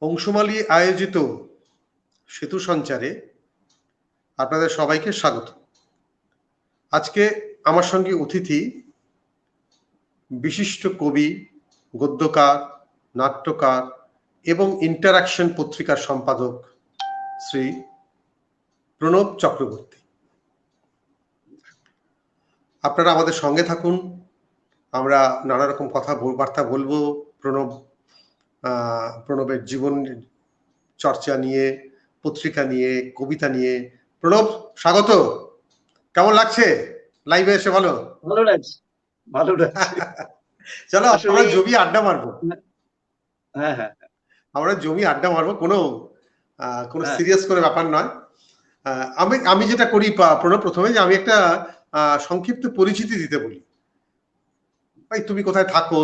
অংশুমালী আয়োজিত সেতু সঞ্চারে আপনাদের সবাইকে স্বাগত। আজকে আমার সঙ্গে অতিথি বিশিষ্ট কবি, গদ্যকার, নাট্যকার এবং ইন্টারঅ্যাকশন পত্রিকার সম্পাদক শ্রী প্রণব চক্রবর্তী। আপনারা আমাদের সঙ্গে থাকুন, আমরা নানা রকম বার্তা বলবো প্রণবের জীবন চর্চা নিয়ে, পত্রিকা নিয়ে, কবিতা নিয়ে। প্রণব, স্বাগত। কেমন লাগছে লাইভে এসে? ভালো লাগছে, ভালো লাগছে। চলো আমরা জমি আড্ডা মারবো। হ্যাঁ হ্যাঁ, আমরা জমি আড্ডা মারবো, কোনো সিরিয়াস করে ব্যাপার নয়। আমি যেটা করি প্রণব, প্রথমে যে আমি একটা সংক্ষিপ্ত পরিচিতি দিতে বলি। ভাই, তুমি কোথায় থাকো,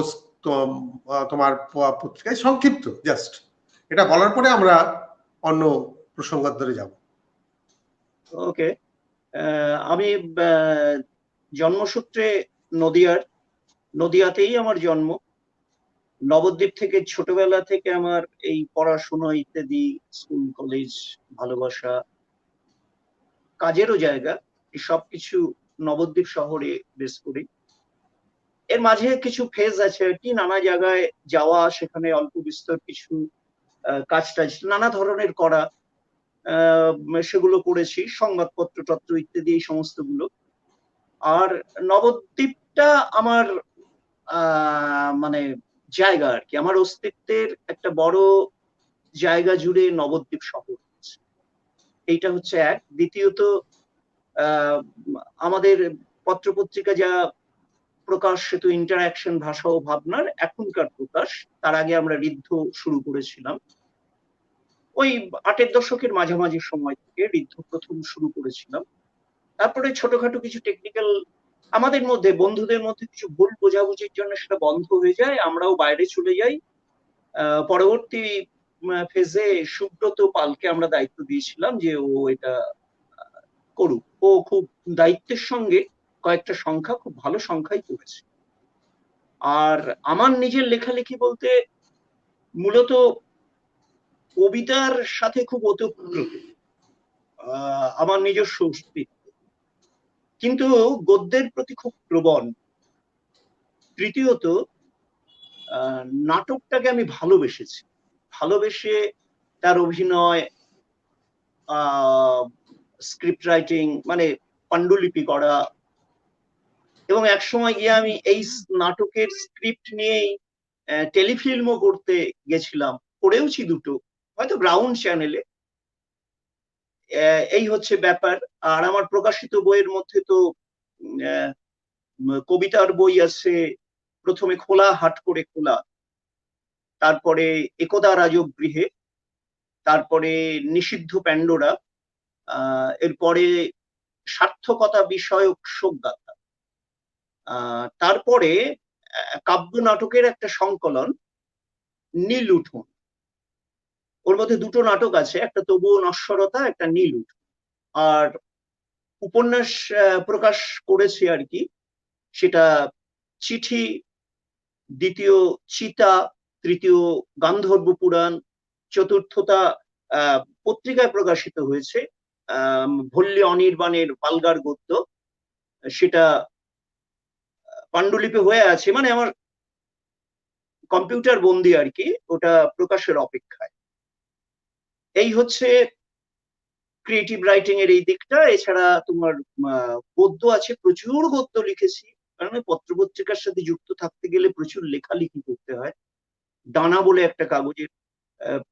তোমার পত্রিকায় সংক্ষিপ্ত জাস্ট এটা বলার পরে আমরা অন্য প্রসঙ্গান্তরে যাব। ওকে, আমি জন্মসূত্রে নদিয়াতেই আমার জন্ম। নবদ্বীপ থেকে ছোটবেলা থেকে আমার এই পড়াশোনা ইত্যাদি, স্কুল কলেজ, ভালোবাসা, কাজেরও জায়গা, এই সবকিছু নবদ্বীপ শহরে বেস করি। এর মাঝে কিছু ফেজ আছে আর কি, নানা জায়গায় যাওয়া, সেখানে অল্প বিস্তর কিছু কাজ টাজ নানা ধরনের করা, সেগুলো করেছি, সংবাদপত্র টত্র ইত্যাদি এই সমস্ত গুলো। আর নবদ্বীপটা আমার মানে জায়গা আর কি, আমার অস্তিত্বের একটা বড় জায়গা জুড়ে নবদ্বীপ শহর। এইটা হচ্ছে এক। দ্বিতীয়ত, আমাদের পত্রপত্রিকা যা প্রকাশ, সেতু ইন্টারঅ্যাকশন ভাষা ও ভাবনার এখনকার প্রকাশ, তার আগে আমরা ঋদ্ধ শুরু করেছিলাম। ওই ৮-এর দশকের মাঝামাঝি সময় থেকে ঋদ্ধ প্রথম শুরু করেছিলাম। তারপরে ছোটখাটো কিছু টেকনিক্যাল আমাদের মধ্যে, বন্ধুদের মধ্যে কিছু ভুল বোঝাবুঝির জন্য সেটা বন্ধ হয়ে যায়, আমরাও বাইরে চলে যাই। পরবর্তী ফেজে সুব্রত পালকে আমরা দায়িত্ব দিয়েছিলাম যে ও এটা করুক। ও খুব দায়িত্বের সঙ্গে কয়েকটা সংখ্যা, খুব ভালো সংখ্যাই করেছে। আর আমার নিজের লেখালেখি বলতে মূলত কবিতার সাথে খুব ওতপ্রোত আমার নিজস্ব অস্তিত্ব, কিন্তু গদ্যের প্রতি খুব প্রবণ। তৃতীয়ত, নাটকটাকে আমি ভালোবেসে তার অভিনয়, স্ক্রিপ্ট রাইটিং, মানে পাণ্ডুলিপি করা, এবং একসময় গিয়ে আমি এই নাটকের স্ক্রিপ্ট নিয়েই টেলিফিল্মও করতে গেছিলাম, করেওছি দুটো, হয়তো গ্রাউন্ড চ্যানেলে। এই হচ্ছে ব্যাপার। আর আমার প্রকাশিত বইয়ের মধ্যে তো কবিতার বই আছে, প্রথমে খোলা হাট করে খোলা, তারপরে একদা রাজগৃহে, তারপরে নিষিদ্ধ প্যান্ডোরা, এরপরে সার্থকতা বিষয়ক শোকগাথা, তারপরে কাব্য নাটকের একটা সংকলন নীল উঠোন। ওর মধ্যে দুটো নাটক আছে, একটা তবুও নশ্বরতা, একটা নীল উঠোন। আর উপন্যাস প্রকাশ করেছি আর কি, সেটা চিঠি, দ্বিতীয় চিতা, তৃতীয় গান্ধর্ব পুরাণ, চতুর্থতা পত্রিকায় প্রকাশিত হয়েছে, ভল্লী অনির্বাণের বালগার গদ্য, সেটা পাণ্ডুলিপি হয়ে আছে, মানে আমার কম্পিউটার বন্দি আর কি, ওটা প্রকাশের অপেক্ষায়। এই হচ্ছে ক্রিয়েটিভ রাইটিং এর এই দিকটা। এছাড়া তোমার গদ্য আছে, প্রচুর গদ্য লিখেছি, কারণ পত্রপত্রিকার সাথে যুক্ত থাকতে গেলে প্রচুর লেখালেখি করতে হয়। ডানা বলে একটা কাগজের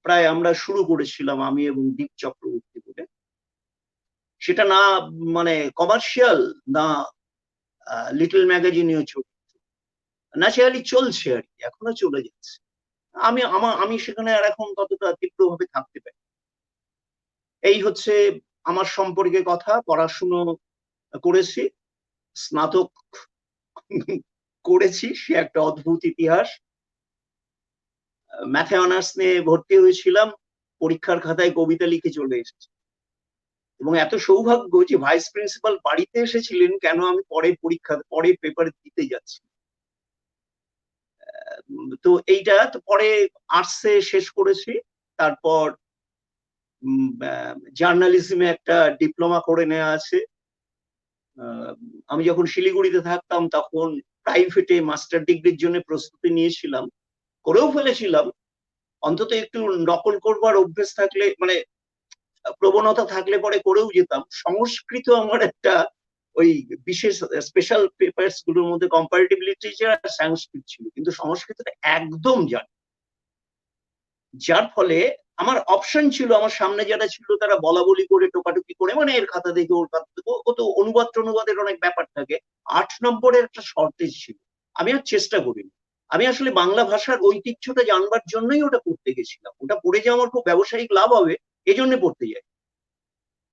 প্রায় আমরা শুরু করেছিলাম আমি এবং দীপ চক্রবর্তী বলে, সেটা না মানে কমার্শিয়াল না লিটল ম্যাগাজিনেও ন্যাচারালি চলছে আর কি, এখনো চলে যাচ্ছে। আমি সেখানে আর এখন ততটা তীব্রভাবে থাকতে পারি। এই হচ্ছে আমার সম্পর্কে কথা। পড়াশুনো করেছি, স্নাতক করেছি, সে একটা অদ্ভুত ইতিহাস। ম্যাথে অনার্স নিয়ে ভর্তি হয়েছিলাম, পরীক্ষার খাতায় কবিতা লিখে চলে এসেছি, এবং এত সৌভাগ্য যে ভাইস প্রিন্সিপাল বাড়িতে এসেছিলেন কেন আমি পরে পেপার দিতে যাচ্ছি। তো এইটা তো পরে আর্টসে শেষ করেছি, তারপর জার্নালিজমে একটা ডিপ্লোমা করে নেওয়া আছে। আমি যখন শিলিগুড়িতে থাকতাম তখন প্রাইভেটে মাস্টার ডিগ্রির জন্য প্রস্তুতি নিয়েছিলাম, করেও ফেলেছিলাম। অন্তত একটু নকল করবার অভ্যেস থাকলে, মানে প্রবণতা থাকলে পরে করেও যেতাম। সংস্কৃত আমার একটা ওই বিশেষ স্পেশাল পেপারস গুলোর মধ্যে কম্পারেটিভ লিটারেচার আর সংস্কৃত ছিল, কিন্তু সংস্কৃতটা একদম জানি। যার ফলে আমার অপশন ছিল, আমার সামনে যারা ছিল তারা বলা বলি করে টোকাটুকি করে, মানে এর খাতা দেখে ওর খাতা দেখে, ও তো অনুবাদের অনেক ব্যাপার থাকে। 8 নম্বরের একটা শর্তেজ ছিল, আমি আর চেষ্টা করিনি। আমি আসলে বাংলা ভাষার ঐতিহ্যটা জানবার জন্যই ওটা পড়তে গেছিলাম। ওটা পড়ে যে আমার খুব ব্যবসায়িক লাভ হবে এজন্য পড়তে যাই।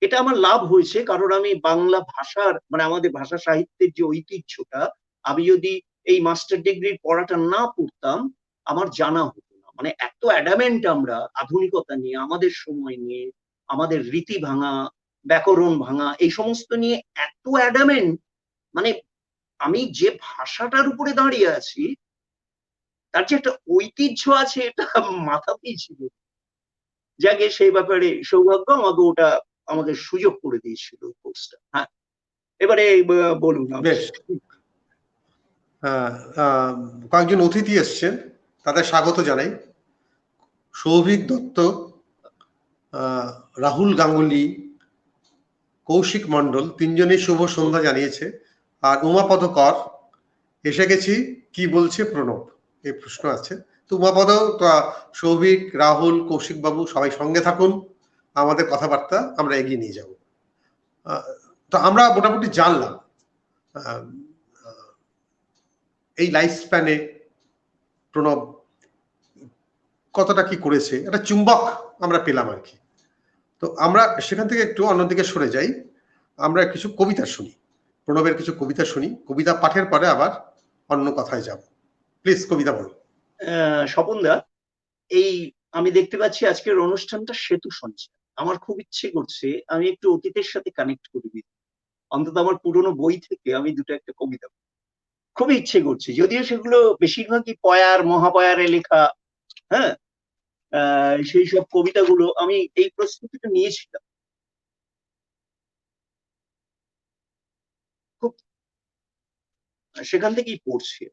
এটা আমার লাভ হয়েছে কারণ আমি বাংলা ভাষার, মানে আমাদের ভাষা সাহিত্যের যে ঐতিহ্যটা, আমি যদি এই মাস্টার ডিগ্রির পড়াটা না পড়তাম আমার জানা হতো না। মানে এত অ্যাডামেন্ট আমরা আধুনিকতা নিয়ে, আমাদের সময় নিয়ে, আমাদের রীতি ভাঙা, ব্যাকরণ ভাঙা, এই সমস্ত নিয়ে এত অ্যাডামেন্ট, মানে আমি যে ভাষাটার উপরে দাঁড়িয়ে আছি তার যে একটা ঐতিহ্য আছে এটা মাথাতেই ছিল। যাকে সেই ব্যাপারে সৌভাগ্য আমাকে ওটা আমাদের সুযোগ করে দিয়েছিল কোর্সটা। হ্যাঁ, এবারে বলুন। বেশ, কয়েকজন অতিথি এসছেন, তাদের স্বাগত জানাই। সৌভিক দত্ত, রাহুল গাঙ্গুলি, কৌশিক মন্ডল, তিনজনই শুভ সন্ধ্যা জানিয়েছে। আর উমাপদ কর, এসে গেছি, কি বলছে প্রণব, এই প্রশ্ন আছে। তো উমাপদ, সৌভিক, রাহুল, কৌশিক বাবু সবাই সঙ্গে থাকুন, আমাদের কথাবার্তা আমরা এগিয়ে নিয়ে যাব। তো আমরা মোটামুটি জানলাম এই লাইফ স্প্যানে প্রণব কতটা কি করেছে, একটা চুম্বক আমরা পেলাম আর কি। তো আমরা সেখান থেকে একটু অন্যদিকে সরে যাই, আমরা কিছু কবিতা শুনি, প্রণবের কিছু কবিতা শুনি, কবিতা পাঠের পরে আবার অন্য কথায় যাব। প্লিজ কবিতা বলুন। স্বপনদা, এই আমি দেখতে পাচ্ছি আজকের অনুষ্ঠানটা সেতু সঞ্চার। আমার খুব ইচ্ছে করছে আমি একটু অতীতের সাথে কানেক্ট করে দিই, অন্তত আমার পুরনো বই থেকে আমি দুটো একটা কবিতা খুবই ইচ্ছে করছে, যদিও সেগুলো বেশিরভাগই পয়ার মহাপয়ারে লেখা। হ্যাঁ, সেই সব কবিতাগুলো আমি এই প্রস্তুতিটা নিয়েছিলাম, খুব সেখান থেকেই পড়ছি।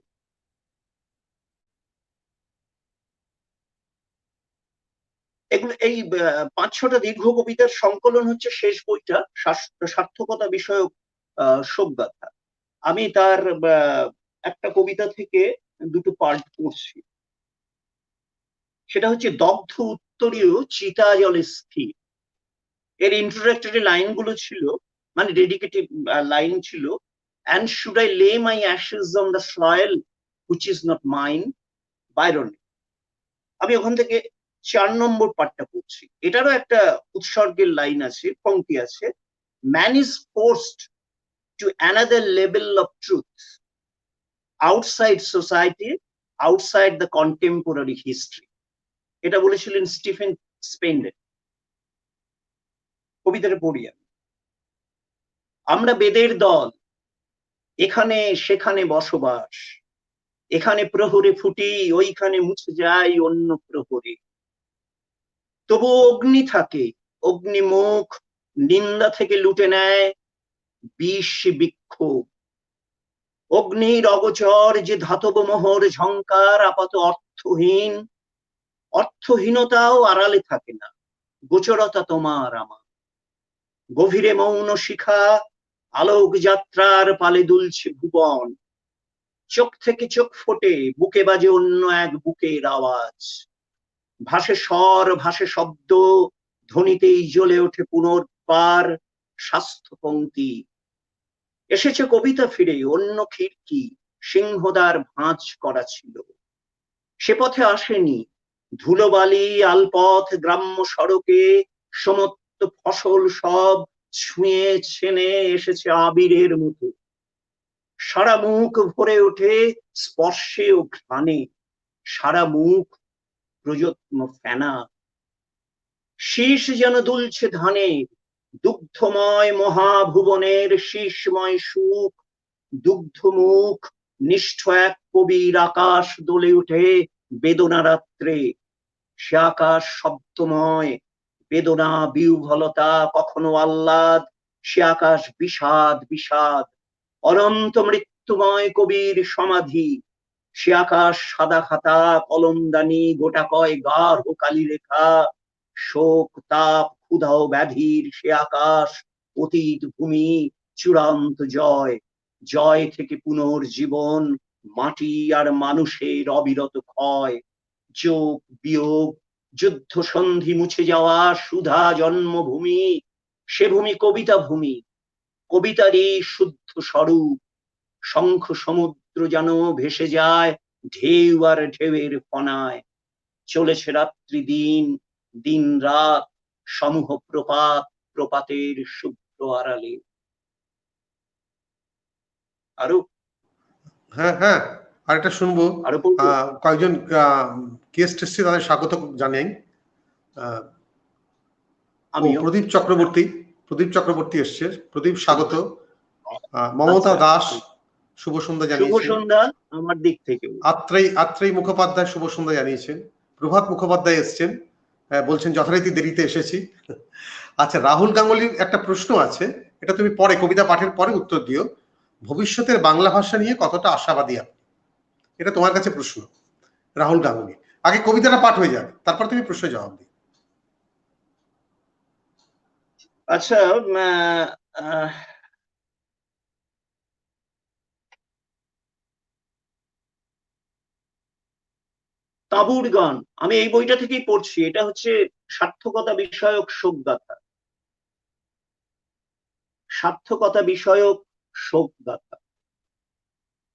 এগুলো এই 5-6টা দীর্ঘ কবিতার সংকলন হচ্ছে শেষ বইটা, সার্থকতা বিষয়ক শোকগাথা। আমি তার একটা কবিতা থেকে দুটো পার্ট পড়ছি। সেটা হচ্ছে দগ্ধ উত্তরীয় চিতা জলে স্থির। এর ইন্ট্রোডাক্টরি লাইন গুলো ছিল, মানে ডেডিকেটিভ লাইন ছিল, and should I lay my ashes on the soil which is not mine, Byron. আমি ওখান থেকে 4 নম্বর পার্টটা পড়ছি। এটারও একটা উৎসর্গের লাইন আছে, পংক্তি আছে, man is forced to another level of truth outside society, outside the contemporary history. এটা বলেছিলেন স্টিফেন স্পেন্ডেল। কবিতাটা পড়ি আমি। আমরা বেদের দল, এখানে সেখানে বসবাস, এখানে প্রহরে ফুটি, ওইখানে মুছে যায় অন্য প্রহরে। তবু অগ্নি থাকে, অগ্নিমুখ নিন্দা থেকে লুটে নেয় বিষ বিক্ষোভ। অগ্নির অগোচর যে ধাতব মোহর ঝংকার আপাত অর্থহীন, অর্থহীনতাও আড়ালে থাকে না, গোচরতা তোমার আমার। গভীরে মৌন শিখা আলোক যাত্রার পালে দুলছে ভুবন, চোখ থেকে চোখ ফোটে, বুকে বাজে অন্য এক বুকের আওয়াজ। ভাসে স্বর, ভাসে শব্দ, ধ্বনিতেই জ্বলে ওঠে পুনর্বার স্বাস্থ্য পংক্তি। এসেছে কবিতা ফিরে, অন্য খিড়কি সিংহদার ভাঁজ করা ছিল। সে পথে আসেনি ধুলোবালি আলপথ, গ্রাম্য সড়কে সমস্ত ফসল সব ছুঁয়ে ছেনে এসেছে আবিরের মতো। সারা মুখ ভরে ওঠে স্পর্শে ও ঘ্রাণে, সারা মুখ প্রযত্ন ফেনা। শীষ যেন দুলছে ধানে, দুগ্ধময় মহাভুবনের শীষময় সুখ। দুগ্ধমুখ নিষ্ঠ এক কবির আকাশ দোলে উঠে বেদনা রাত্রে। সে আকাশ শব্দময়, বেদনা বিহ্বলতা কখনো আহ্লাদ, সে আকাশ বিষাদ বিষাদ, অনন্ত মৃত্যুময় কবির সমাধি, সে আকাশ সাদা খাতা কলমদানি গোটা কয় গাঢ় কালি রেখা, শোক তাপ ক্ষুধা ও ব্যাধির সে আকাশ অতীত ভূমি, চূড়ান্ত জয়, জয় থেকে পুনর্জীবন, মাটি আর মানুষের অবিরত ক্ষয়, যোগ বিয়োগ যুদ্ধ সন্ধি মুছে যাওয়া সুধা জন্মভূমি, সে ভূমি কবিতা ভূমি, কবিতারই শুদ্ধ স্বরূপ, শঙ্খ সমুদ্র যেন ভেসে যায় ঢেউ আর ঢেউয়ের ফনায়, চলেছে রাত্রি দিন, দিন রাত, সমূহ প্রপাত, প্রপাতের শুভ্র আড়ালে। আরো হ্যাঁ হ্যাঁ, আরেকটা শুনবো। আরো পড়বো? কয়েকজন গেস্ট এসছে, তাদের স্বাগত জানাই। আমিও। প্রদীপ চক্রবর্তী এসছে। প্রদীপ, স্বাগত। মমতা আচ্ছা, দাস শুভ সন্ধ্যা শুভ জানিয়েছেন। সন্ধ্যা আমার দিক থেকে। আত্রেই মুখোপাধ্যায় শুভ সন্ধ্যা জানিয়েছেন। প্রভাত মুখোপাধ্যায় এসছেন, বলছেন যথারীতি দেরিতে এসেছি। আচ্ছা, রাহুল গাঙ্গুলির একটা প্রশ্ন আছে, এটা তুমি পরে কবিতা পাঠের পরে উত্তর দিও। ভবিষ্যতের বাংলা ভাষা নিয়ে কতটা আশাবাদী আপনি? এটা তোমার কাছে প্রশ্ন, রাহুল গাঙ্গুলি। আগে কবিতাটা পাঠ হয়ে যাবে, তারপর তুমি প্রশ্নের জবাব দিও। আচ্ছা, আহ, তাঁবুর গান, আমি এই বইটা থেকেই পড়ছি। এটা হচ্ছে সার্থকতা বিষয়ক শোকগাথা, সার্থকতা বিষয়ক শোকগাথা।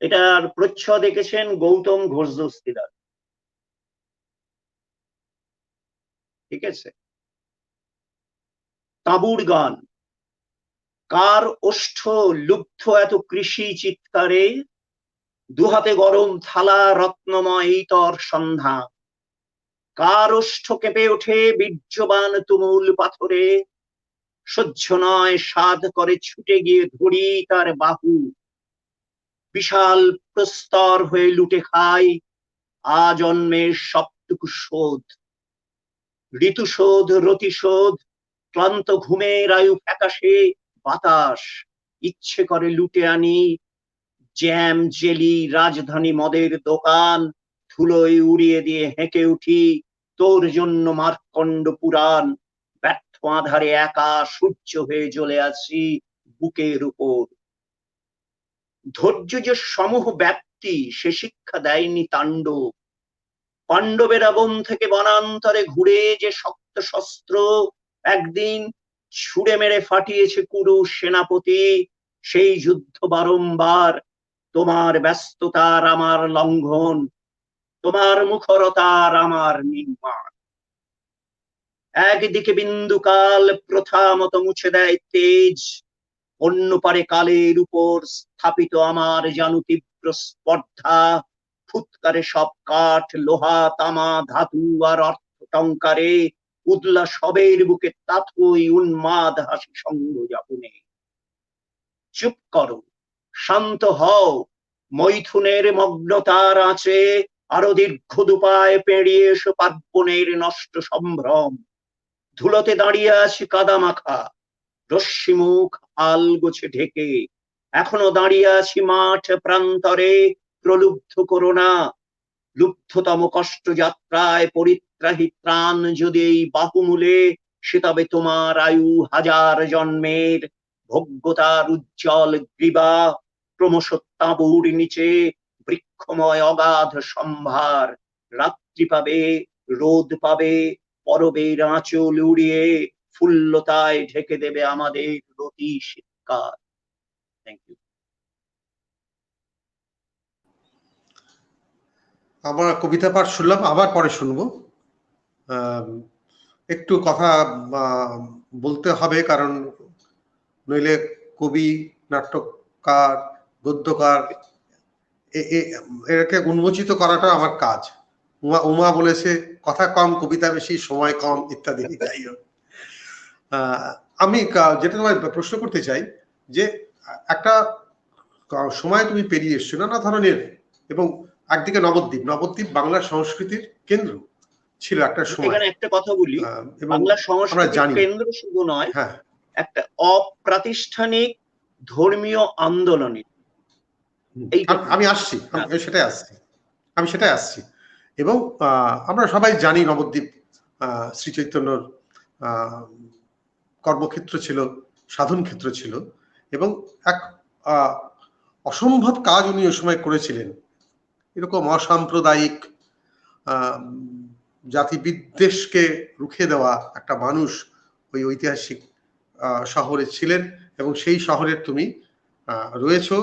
এটার প্রচ্ছদ এঁকেছেন গৌতম ঘোষ দস্তিদার। ঠিক আছে। তাঁবুর গান, কার ওষ্ঠ লুব্ধ এত কৃষি চিৎকারে, দুহাতে গরম থালা রত্নময় ইতর সন্ধ্যা, কার ওষ্ঠ কেঁপে ওঠে বীর্যবান তুমুল পাথরে, সহ্য নয় সাধ করে ছুটে গিয়ে ধরি তার বাহু, বিশাল প্রস্তর হয়ে লুটে খাই আজন্মের সবটুকু শোধ, ঋতুশোধ রতিশোধ, ক্লান্ত ঘুমের আয়ু ফ্যাকাশে বাতাস, ইচ্ছে করে লুটে আনি জ্যাম জেলি রাজধানী মদের দোকান, ধুলোয় উড়িয়ে দিয়ে হেঁকে উঠি তোর জন্য মার্কণ্ড পুরাণ, ব্যর্থ আধারে একা সূর্য হয়ে জ্বলে আছি বুকের উপর। ধৈর্য যে সমূহ ব্যাপ্তি সে শিক্ষা দেয়নি তাণ্ডব, পাণ্ডবের আবন থেকে বনান্তরে ঘুরে যে শক্ত শস্ত্র একদিন ছুড়ে মেরে ফাটিয়েছে কুরু সেনাপতি, সেই যুদ্ধ বারংবার, তোমার ব্যস্ততার আমার লঙ্ঘন, তোমার মুখরতার আমার নির্মাণ। একদিকে বিন্দুকাল প্রথা মতো মুছে দেয় তেজ, অন্য পারে কালের উপর স্থাপিত আমার জানু তীব্র স্পর্ধা, ফুৎকারে সব কাঠ লোহা তামা ধাতু আর অর্থ টঙ্কারে, উদলা সবের বুকে তাথই উন্মাদ হাসি সঙ্গ যাপনে। চুপ করো, শান্ত হও, মৈথুনের মগ্নতার আছে, আরো দীর্ঘ দুপায় পেরিয়ে এসো পার্বণের নষ্ট সম্ভ্রম, ধুলোতে দাঁড়িয়ে আছে কাদা মাখা রশ্মিমুখ আল গোছে ঢেকে, এখনো দাঁড়িয়ে আছি মাঠ প্রান্তরে, প্রলুব্ধ করোনা, লুব্ধতম কষ্ট যাত্রায় পরিত্রাহী ত্রাণ যদি এই বাহুমূলে, সে তবে তোমার আয়ু হাজার জন্মের, ভোগ্যতার উজ্জ্বল গ্রীবা, ক্রমশ তাঁবুর নিচে বৃক্ষময় অগাধ সম্ভার, রাত্রি পাবে রোদ পাবে, পরবের আঁচল উড়িয়ে ফুল্লতায় ঢেকে দেবে আমাদের রতি শীতকাল। Thank you. আমরা কবিতা পাঠ শুনলাম, আবার পরে শুনবো। একটু কথা বলতে হবে, কারণ নইলে কবি, নাট্যকার, গদ্যকার এটাকে উন্মোচিত করাটা আমার কাজ। উমা বলেছে কথা কম কবিতা বেশি সময় কম ইত্যাদি। যাই হোক, আমি যেটা তোমায় প্রশ্ন করতে চাই, যে একটা সময় তুমি পেরিয়ে এসছো নানা ধরনের, এবং একদিকে নবদ্বীপ বাংলার সংস্কৃতির কেন্দ্র, ছিল একটা সময়। এখানে একটা কথা বলি, এবং বাংলা আমরা সংস্কৃতির জানি, কেন্দ্র শুধু নয়, হ্যাঁ একটা অপ্রাতিষ্ঠানিক ধর্মীয় আন্দোলনের এইটা আমি আসছি, হ্যাঁ। আমি সেটাই আসছি। এবং আমরা সবাই জানি নবদ্বীপ শ্রী চৈতন্যর কর্মক্ষেত্র ছিল, সাধন ক্ষেত্র ছিল, এবং এক অসম্ভব কাজ উনি ওই সময় করেছিলেন। এরকম অসাম্প্রদায়িক জাতি বিদ্বেষকে রুখে দেওয়া একটা মানুষ ওই ঐতিহাসিক শহরে ছিলেন, এবং সেই শহরের তুমি রয়েছো।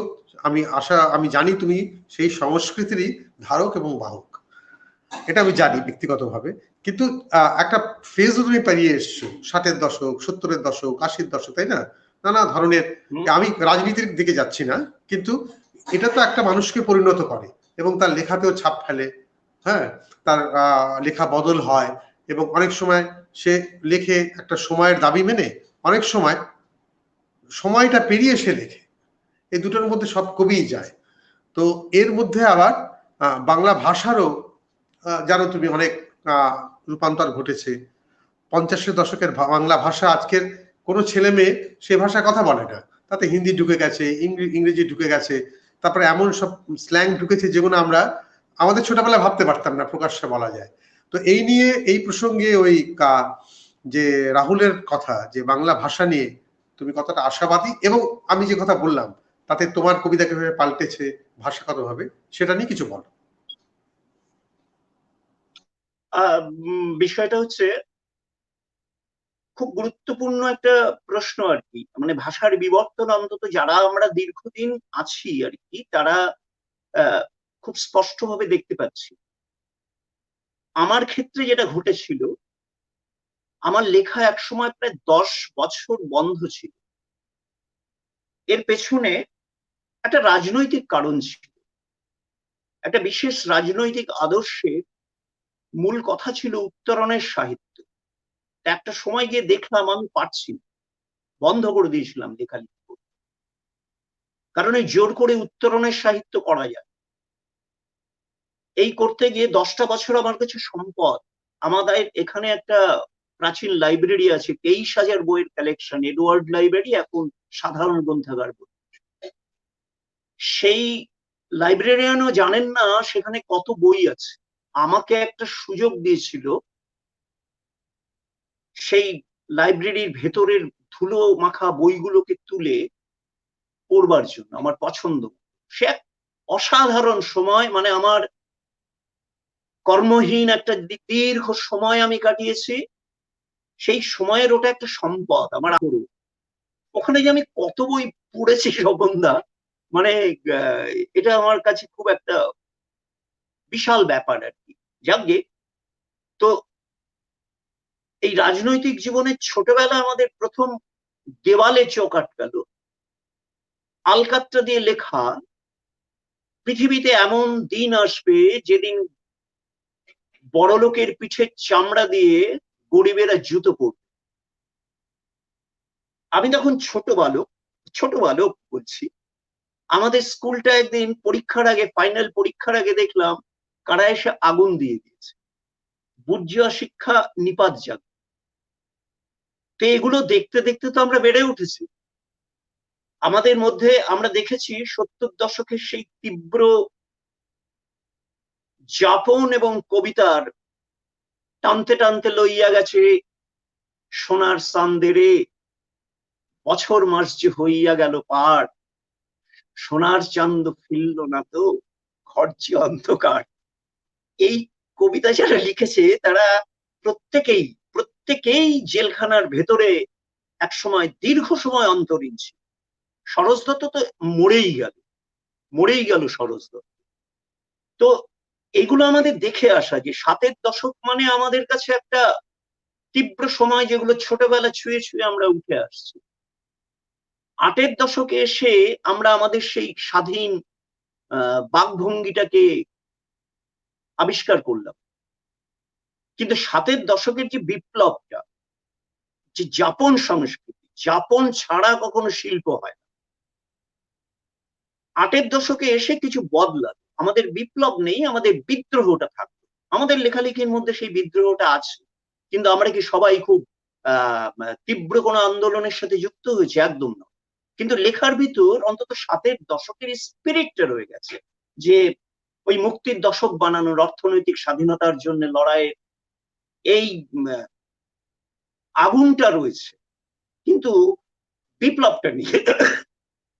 আমি জানি তুমি সেই সংস্কৃতিরই ধারক এবং বাহক, এটা আমি জানি ব্যক্তিগতভাবে। কিন্তু একটা ফেজও তুমি পেরিয়ে এসছো, 60-এর দশক, 70-এর দশক, 80-র দশক, তাই না? নানা ধরনের, আমি রাজনীতির দিকে যাচ্ছি না, কিন্তু এটা তো একটা মানুষকে পরিণত করে এবং তার লেখাতেও ছাপ ফেলে। হ্যাঁ, তার লেখা বদল হয়, এবং অনেক সময় সে লেখে একটা সময়ের দাবি মেনে, অনেক সময় সময়টা পেরিয়ে সে লেখে। এই দুটোর মধ্যে সব কবিই যায়। তো এর মধ্যে আবার বাংলা ভাষারও জানো তুমি অনেক রূপান্তর ঘটেছে। 50-এর দশকের বাংলা ভাষা আজকের কোনো ছেলে মেয়ে সে ভাষায় কথা বলে না, তাতে হিন্দি ঢুকে গেছে, ইংরেজি ঢুকে গেছে, তারপরে এমন সব স্ল্যাং ঢুকেছে যেগুলো আমরা আমাদের ছোটবেলায় ভাবতে পারতাম না প্রকাশ্যে বলা যায়। তো এই নিয়ে, এই প্রসঙ্গে ওই যে রাহুলের কথা, যে বাংলা ভাষা নিয়ে তুমি কতটা আশাবাদী, এবং আমি যে কথা বললাম তাতে তোমার কবিতা কিভাবে পাল্টেছে ভাষাগতভাবে, সেটা নিয়ে কিছু বলো। বিষয়টা হচ্ছে খুব গুরুত্বপূর্ণ একটা প্রশ্ন আর কি। মানে ভাষার বিবর্তন অন্তত যারা আমরা দীর্ঘদিন আছি আর কি, তারা খুব স্পষ্টভাবে দেখতে পাচ্ছি। আমার ক্ষেত্রে যেটা ঘটেছিল, আমার লেখা একসময় প্রায় 10 বছর বন্ধ ছিল। এর পেছনে একটা রাজনৈতিক কারণ ছিল। একটা বিশেষ রাজনৈতিক আদর্শের মূল কথা ছিল উত্তরণের সাহিত্য। একটা সময় গিয়ে দেখলাম আমি পারছি না, বন্ধ করে দিয়েছিলাম লেখালেখি করতে। কারণ এই জোর করে উত্তরণের সাহিত্য করা যায়, এই করতে গিয়ে 10টা বছর আমার কাছে সম্পদ। আমাদের এখানে একটা প্রাচীন লাইব্রেরি আছে, 23,000 বইয়ের কালেকশন, এডওয়ার্ড লাইব্রেরি, এখন সাধারণ গ্রন্থাগার। সেই লাইব্রেরিয়ানও জানেন না সেখানে কত বই আছে। আমাকে একটা সুযোগ দিয়েছিল সেই লাইব্রেরির ভেতরের ধুলো মাখা বইগুলোকে তুলে পড়বার জন্য, আমার পছন্দ। সে এক অসাধারণ সময়, মানে আমার কর্মহীন একটা দীর্ঘ সময় আমি কাটিয়েছি। সেই সময়ের ওটা একটা সম্পদ আমার। ওখানে যে আমি কত বই পড়েছি স্বপনদা, মানে এটা আমার কাছে খুব একটা বিশাল ব্যাপার আর কি। যাকে তো এই রাজনৈতিক জীবনের ছোটবেলা আমাদের প্রথম দেওয়ালে চোখ আটকালো আলকাতরা দিয়ে লেখা, পৃথিবীতে এমন দিন আসবে যেদিন বড়লোকের পিঠের চামড়া দিয়ে গরিবেরা জুতো পরবে। আমি তখন ছোট বালক বলছি। আমাদের স্কুলটা একদিন পরীক্ষার আগে, ফাইনাল পরীক্ষার আগে দেখলাম কারা এসে আগুন দিয়ে দিয়েছে। বুর্জুয়া শিক্ষা নিপাত যাক। তো এগুলো দেখতে দেখতে তো আমরা বেড়ে উঠেছি। আমাদের মধ্যে আমরা দেখেছি 70 দশকের সেই তীব্র যাপন এবং কবিতার টানতে টানতে লইয়া গেছে সোনার চান্দেরে, বছর মাস যে হইয়া গেল পার, সোনার চান্দ ফিরল না তো, ঘর যে অন্ধকার। এই কবিতা যারা লিখেছে তারা প্রত্যেকেই প্রত্যেকেই জেলখানার ভেতরে এক সময় দীর্ঘ সময় অন্তরীণ ছিল। সরোজ দত্ত তো মরেই গেল সরোজ দত্ত। তো এগুলো আমাদের দেখে আসা যে 7-এর দশক মানে আমাদের কাছে একটা তীব্র সময়, যেগুলো ছোটবেলা ছুঁয়ে ছুঁয়ে আমরা উঠে আসছি। 8-এর দশকে এসে আমরা আমাদের সেই স্বাধীন বাকভঙ্গিটাকে আবিষ্কার করলাম। কিন্তু 7-এর দশকের যে বিপ্লবটা, যে যাপন সংস্কৃতি, যাপন ছাড়া কখনো শিল্প হয় না। 8-এর দশকে এসে কিছু বদলাল, আমাদের বিপ্লব নেই, আমাদের বিদ্রোহটা থাকলো। আমাদের লেখালেখির মধ্যে সেই বিদ্রোহটা আছে, কিন্তু আমরা কি সবাই খুব তীব্র কোনো আন্দোলনের সাথে যুক্ত হয়েছে? একদম না। কিন্তু লেখার ভিতর অন্তত 60-এর দশকের স্পিরিটটা রয়ে গেছে, যে ওই মুক্তির দশক বানানোর, অর্থনৈতিক স্বাধীনতার জন্য লড়াইয়ের এই আগুনটা রয়েছে। কিন্তু বিপ্লবটা নিয়ে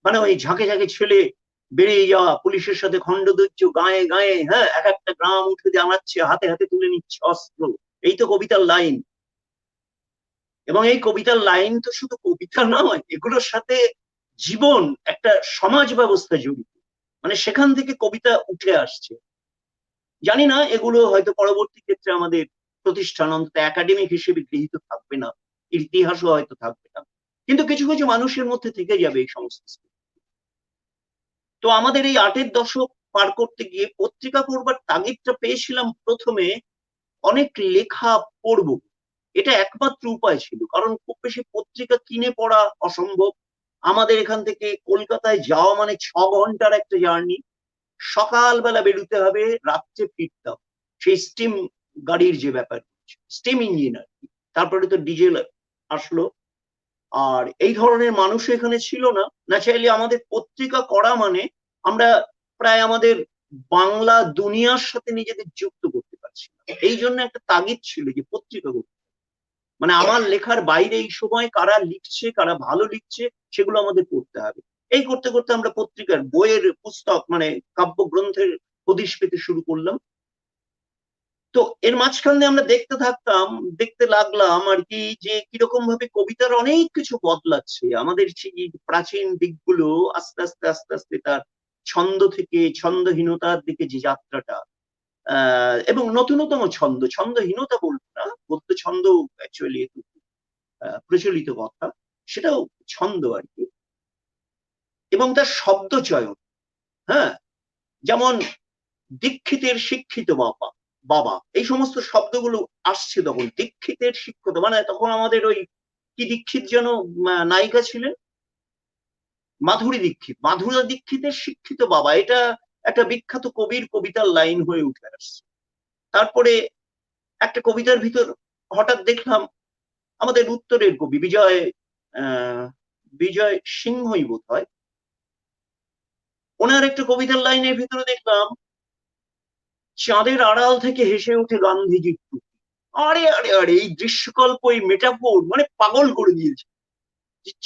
মানে ওই ঝাঁকে ঝাঁকে ছেলে বেরিয়ে যাওয়া, পুলিশের সাথে খণ্ডদৈর্য, গায়ে গায়ে, হ্যাঁ, এক একটা গ্রাম উঠে জানাচ্ছে, হাতে হাতে তুলে নিচ্ছে অস্ত্র, এই তো কবিতার লাইন। এবং এই কবিতার লাইন তো শুধু কবিতা নয়, এগুলোর সাথে জীবন, একটা সমাজ ব্যবস্থা জড়িত, মানে সেখান থেকে কবিতা উঠে আসছে। জানি না এগুলো হয়তো পরবর্তী ক্ষেত্রে আমাদের প্রতিষ্ঠান অন্তত একাডেমিক হিসেবে গৃহীত থাকবে না, ইতিহাসও হয়তো থাকবে না, কিন্তু কিছু কিছু মানুষের মধ্যে থেকে যাবে এই সমস্ত। তো আমাদের এই 8-এর দশক পার করতে গিয়ে পত্রিকা পড়বার তাগিদটা পেয়েছিলাম প্রথমে অনেক লেখা পড়ব, এটা একমাত্র উপায় ছিল, কারণ খুব বেশি পত্রিকা কিনে পড়া অসম্ভব। আমাদের এখান থেকে কলকাতায় যাওয়া মানে 6 ঘন্টার একটা জার্নি, সকালবেলা বেরোতে হবে, রাত্রে ফিরতাম, সেই স্টিম গাড়ির যে ব্যাপার, স্টিম ইঞ্জিন আর কি, তারপরে তো ডিজেল আসলো। আর এই ধরনের মানুষ এখানে ছিল না। ন্যাচারালি আমাদের পত্রিকা করা মানে আমরা প্রায় আমাদের বাংলা দুনিয়ার সাথে নিজেদের যুক্ত করতে পারছি না, এই জন্য একটা তাগিদ ছিল যে পত্রিকা করতে, মানে আমার লেখার বাইরে এই সময় কারা লিখছে, কারা ভালো লিখছে, সেগুলো আমাদের পড়তে হবে। এই করতে করতে আমরা পত্রিকার বইয়ের পুস্তক মানে কাব্যগ্রন্থের হদিশ পেতে শুরু করলাম। তো এর মাঝখানে আমরা দেখতে লাগলাম আর কি, যে কিরকম ভাবে কবিতার অনেক কিছু বদলাচ্ছে, আমাদের সেই প্রাচীন দিকগুলো আস্তে আস্তে আস্তে আস্তে তার ছন্দ থেকে ছন্দহীনতার দিকে যে যাত্রাটা, এবং নতুনতম ছন্দহীনতা বলবো না, বলতে ছন্দ অ্যাকচুয়ালি প্রচলিত কথা, সেটাও ছন্দ আর কি, এবং তার শব্দ চয়ন। হ্যাঁ, যেমন দীক্ষিতের শিক্ষিত বাবা, বাবা, এই সমস্ত শব্দগুলো আসছে তখন, দীক্ষিতের শিক্ষিত, মানে তখন আমাদের ওই কি দীক্ষিত যেন নায়িকা ছিলেন, মাধুরী দীক্ষিতের শিক্ষিত বাবা, এটা একটা বিখ্যাত কবির কবিতার লাইন হয়ে উঠে আসছে। তারপরে একটা কবিতার ভিতর হঠাৎ দেখলাম আমাদের উত্তরের কবি বিজয় সিংহই বোধ হয়, ওনার একটা কবিতার লাইনের ভিতরে দেখলাম, চাঁদের আড়াল থেকে হেসে উঠে গান্ধীজির টুপি। আরে আরে আরে, এই দৃশ্যকল্প, এই মেটাফোর মানে পাগল করে দিয়েছে।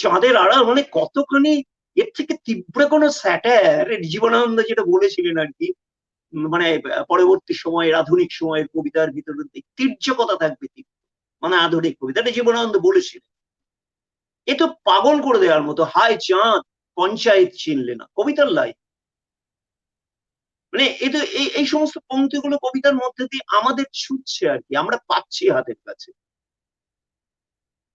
চাঁদের আড়াল মানে কতখানি, এর থেকে তীব্র কোনো স্যাটায়ার জীবনানন্দ যেটা বলেছিলেন আর কি, মানে পরবর্তী সময়ের আধুনিক সময়ের কবিতার ভিতরে তীর্যকতা থাকবে, মানে আধুনিক কবিতা জীবনানন্দ বলেছিলেন। এ তো পাগল করে দেওয়ার মতো, হায় চাঁদ পঞ্চায়েত চিনলে না, কবিতার লাই, মানে এটা এই সমস্ত পংক্তিগুলো কবিতার মধ্যে দিয়ে আমাদের ছুটছে আর কি, আমরা পাচ্ছি হাতের কাছে।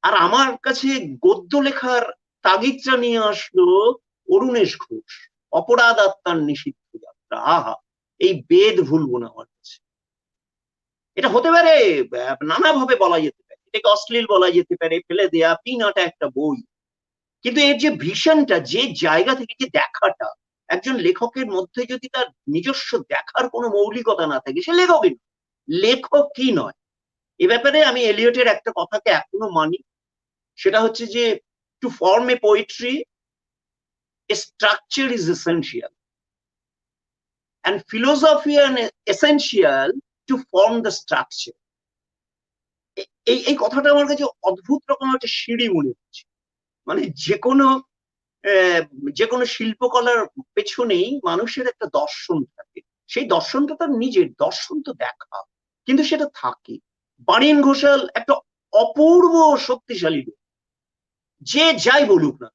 আর আমার কাছে গদ্য লেখার তাগিদটা নিয়ে আসলো অরুণেশ ঘোষ, অপরাধ আত্মার নিষিদ্ধ যাত্রা। আহা, এই বেদ ভুলবো না আমার কাছে। এটা হতে পারে নানাভাবে বলা যেতে পারে, এটাকে অশ্লীল বলা যেতে পারে, ফেলে দেয়া, পিনাটা একটা বই, কিন্তু এর যে ভিশনটা, যে জায়গা থেকে যে দেখাটা, একজন লেখকের মধ্যে যদি তার নিজস্ব দেখার কোনো মৌলিকতা না থাকে, সে লেখকই নয়। এ ব্যাপারে আমি এলিয়টের একটা কথাকে এখনো মানি, সেটা হচ্ছে যে to form a poetry a structure is essential and philosophy and essential to form the structure। এই কথাটা আমার কাছে অদ্ভুত রকম একটা সিঁড়ি মনে হচ্ছে, মানে যে কোনো শিল্পকলার পেছনেই মানুষের একটা দর্শন থাকে, সেই দর্শনটা তার নিজের দর্শন তো দেখা, কিন্তু সেটা থাকে। বারিন ঘোষাল একটা অপূর্ব শক্তিশালী লোক, যে যাই বলুক না,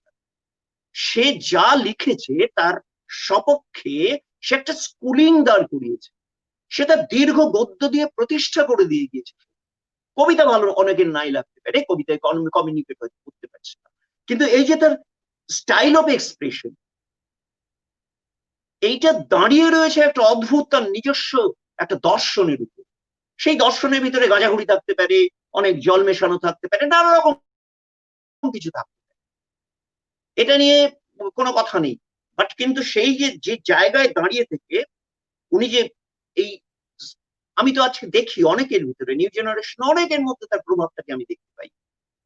সে যা লিখেছে তার সপক্ষে সে একটা স্কুলিং দাঁড় করিয়েছে, সেটা দীর্ঘ গদ্য দিয়ে প্রতিষ্ঠা করে দিয়ে গিয়েছে। কবিতা ভালো অনেকের নাই লাগতে পারে, কবিতায় কমিউনিকেট করতে পারছে না, কিন্তু এই যে তার স্টাইল অফ এক্সপ্রেশন, এইটা দাঁড়িয়ে রয়েছে একটা অদ্ভুত তার নিজস্ব একটা দর্শনের উপর। সেই দর্শনের ভিতরে গাঁজাঘুড়ি থাকতে পারে, অনেক জল মেশানো থাকতে পারে, নানা রকম কিছু থাকতে পারে, এটা নিয়ে কোনো কথা নেই। বাট কিন্তু সেই যে জায়গায় দাঁড়িয়ে থেকে উনি যে এই আমি তো আজকে দেখি অনেকের ভিতরে, নিউ জেনারেশন অনেকের মধ্যে তার প্রভাবটাকে আমি দেখতে পাই,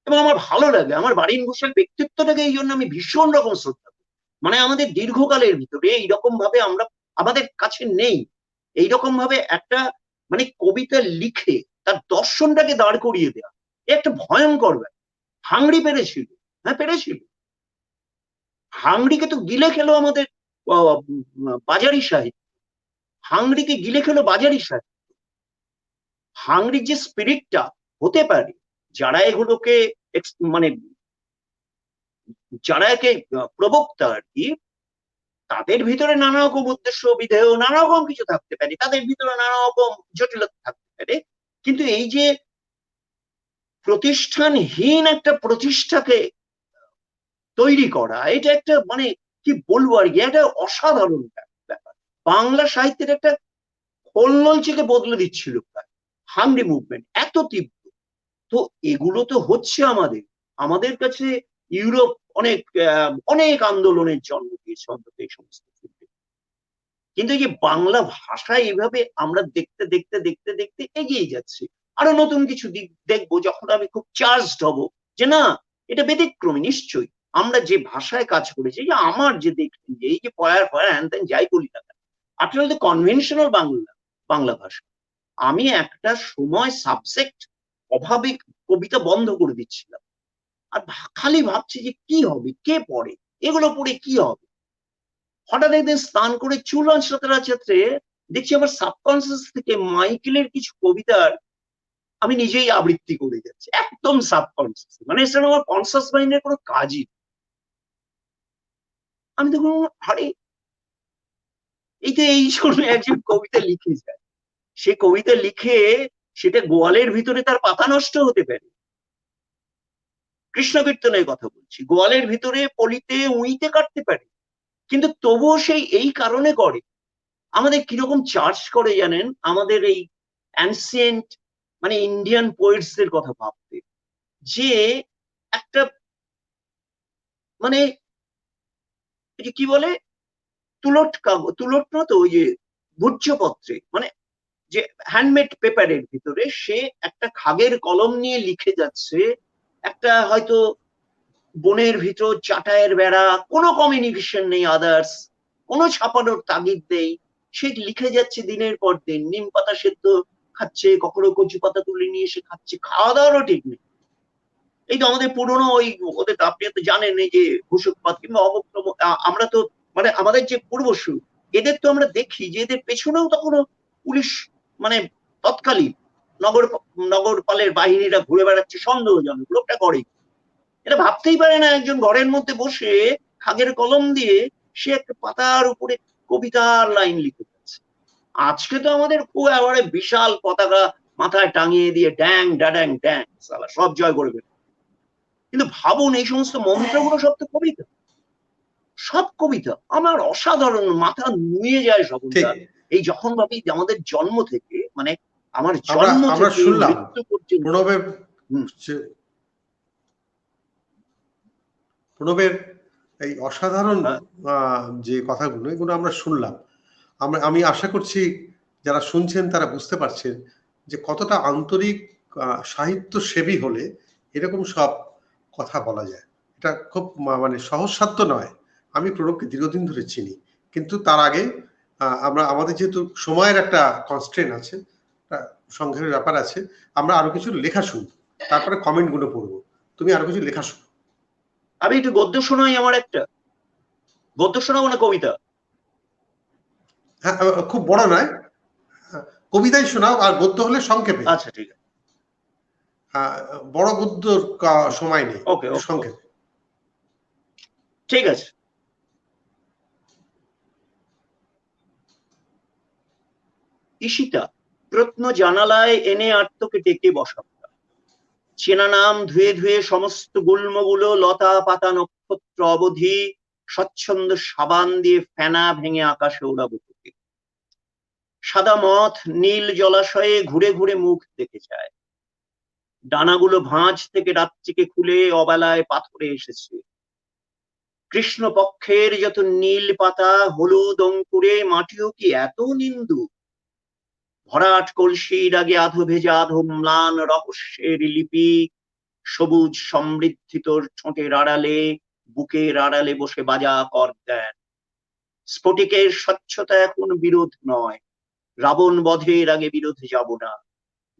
এবং আমার ভালো লাগে। আমার বারীন ঘোষের ব্যক্তিত্বটাকে এই জন্য আমি ভীষণ রকম শ্রদ্ধা করি। মানে আমাদের দীর্ঘকালের ভিতরে এইরকম ভাবে আমরা, আমাদের কাছে নেই এইরকম ভাবে একটা মানে কবিতা লিখে তার দর্শনটাকে দাঁড় করিয়ে দেওয়া। একটা ভয়ঙ্কর ব্যাপার। হাংরি পেরেছিল, হ্যাঁ পেরেছিল। হাংরিকে তো গিলে খেলো আমাদের বাজারি সাহিত্য, হাংরিকে গিলে খেলো বাজারি সাহিত্য। হাংরির যে স্পিরিটটা হতে পারে, যারা এগুলোকে মানে যারা একে প্রবক্তা আর কি, তাদের ভিতরে নানা রকম উদ্দেশ্য বিধেয় নানা রকম কিছু থাকতে পারে, তাদের ভিতরে নানা রকম জটিলতা থাকতে পারে, কিন্তু এই যে প্রতিষ্ঠানহীন একটা প্রতিষ্ঠাকে তৈরি করা, এটা একটা মানে কি বলবো আর কি, একটা অসাধারণ ব্যাপার। বাংলা সাহিত্যের একটা খোলনলচিকে বদলে দিচ্ছিল প্রায় হাংরি মুভমেন্ট, এত তীব্র। তো এগুলো তো হচ্ছে আমাদের আমাদের কাছে ইউরোপ অনেক অনেক আন্দোলনের জন্ম দিয়েছে অন্তত এই সমস্ত ক্ষেত্রে। কিন্তু এই যে বাংলা ভাষা এইভাবে আমরা দেখতে দেখতে দেখতে দেখতে এগিয়ে যাচ্ছি, আরো নতুন কিছু দিক দেখবো যখন আমি খুব চার্জড হব যে না, এটা ব্যতিক্রমী। নিশ্চয়ই আমরা যে ভাষায় কাজ করেছি, যে আমার যে দেখছি যে এই যে পয়ার পয়ার হ্যান ত্যান যাই বলি না, আসলে কনভেনশনাল বাংলা বাংলা ভাষা। আমি একটা সময় সাবজেক্ট অভাবে কবিতা বন্ধ করে দিচ্ছিলাম, আর খালি ভাবছি যে কি হবে, কে পড়ে এগুলো, পড়ে কি হবে। হঠাৎ একদিন স্নান করে চুল আঁচড়াতে আঁচড়াতে দেখছি আমার সাবকনসিয়াস থেকে মাইকেলের কিছু কবিতার আমি নিজেই আবৃত্তি করে যাচ্ছি, একদম সাবকনসিয়াস, মানে এছাড়া আমার কনসাস মাইন্ডের কোনো কাজই। আমি তখন আরে এই তো এই জন্য একজন কবিতা লিখে যায়, সে কবিতা লিখে সেটা গোয়ালের ভিতরে তার পাতা নষ্ট হতে পারে। কৃষ্ণ কীর্তনের কথা বলছি, গোয়ালের ভিতরে পলিতে উইতে কাটতে পারে, কিন্তু তবুও সেই এই কারণে করে। আমাদের কিরকম চার্জ করে জানেন, আমাদের এই অ্যানসিয়েন্ট মানে ইন্ডিয়ান পোয়েটসদের কথা ভাবতে, যে একটা মানে কি বলে তুলট কাগজ, তুলট না তো, ওই যে ভূর্জপত্রে, মানে যে হ্যান্ডমেড পেপারের ভিতরে সে একটা খাগের কলম নিয়ে লিখে যাচ্ছে, একটা হয়তো বনের ভিতর চাটায়ের বেড়া, কোনো কমিউনিকেশন নেই আদার্স, কোনো ছাপানোর তাগিদ নেই, সে লিখে যাচ্ছে দিনের পর দিন, নিম পাতা সেদ্ধ খাচ্ছে, কখনো কচু পাতা তুলে নিয়ে এসে খাচ্ছে, খাওয়া দাওয়ারও ঠিক নেই। এই তো আমাদের পুরনো ওই ওদের, আপনি তো জানেন এই যে ঘুষকপাত কিংবা আমরা তো মানে আমাদের যে পূর্বসূর, এদের তো আমরা দেখি যে এদের পেছনেও তখনও পুলিশ মানে তৎকালীন নগর নগরপালের বাহিনীরা ঘুরে বেড়াচ্ছে, সন্দেহজনক লোকটা করে। এটা ভাবতেই পারে না একজন ঘরের মধ্যে বসে খাগের কলম দিয়ে সে একটা পাতার উপরে কবিতার লাইন লিখে যাচ্ছে। আজকে তো আমাদের খুব এবারে বিশাল পতাকা মাথায় টাঙিয়ে দিয়ে ড্যাং ডাড্যাং ড্যাং সালা সব জয় করবে। কিন্তু ভাবুন এই সমস্ত মন্ত্রগুলো সব তো কবিতা, সব কবিতা। আমার অসাধারণ মাথা নুয়ে যায় সকলটা এই যখন ভাবি যে আমাদের জন্ম থেকে মানে আমার জন্ম থেকে মৃত্যু পর্যন্ত। প্রণবের এই অসাধারণ যে কথাগুলো, এগুলো আমরা শুনলাম। আমি আশা করছি যারা শুনছেন তারা বুঝতে পারছেন যে কতটা আন্তরিক সাহিত্য সেবী হলে এরকম সব কথা বলা যায়। এটা খুব মানে সহজসাধ্য নয়। আমি প্রণবকে দীর্ঘদিন ধরে চিনি, কিন্তু তার আগে আমরা আমাদের যেহেতু সময়ের একটা কনস্ট্রেন্ট আছে, সংঘের ব্যাপার আছে, আমরা আরো কিছু লেখা শুনবো, তারপরে কমেন্ট গুলো পড়বো। তুমি আরো কিছু লেখা শুনো। আমি একটু গদ্য শোনাই, আমার একটা গদ্য শোনাবো না কবিতা? হ্যাঁ, খুব বড় নয়, কবিতাই শোনাও, আর গদ্য হলে সংক্ষেপে। আচ্ছা ঠিক আছে, বড় গদ্যর সময় নেই, ওকে সংক্ষেপে। ঠিক আছে। ঈশিতা প্রত্ন জানালায় এনে আত্মকে ডেকে বসাবো, চেনা নাম ধুয়ে ধুয়ে সমস্ত গুল্মগুলো, লতা পাতা নক্ষত্র অবধি স্বচ্ছন্দ সাবান দিয়ে ফেনা ভেঙে আকাশে ওড়াবো তোকে। সাদা মথ নীল জলাশয়ে ঘুরে ঘুরে মুখ দেখে যায়, ডানাগুলো ভাঁজ থেকে রাত্রিকে খুলে অবেলায় পাথরে এসেছে। কৃষ্ণ পক্ষের যত নীল পাতা হলুদ অঙ্কুরে, মাটিও কি এত নিন্দু? ভরাট কলসির আগে আধো ভেজা আধো ম্লান রহস্যের লিপি, সবুজ সমৃদ্ধি তোর ঠোঁটের আড়ালে, বুকের আড়ালে বসে বাজা কর দেন। স্ফটিকের স্বচ্ছতা এখন বিরোধ নয়, রাবণ বধের আগে বিরোধে যাব না।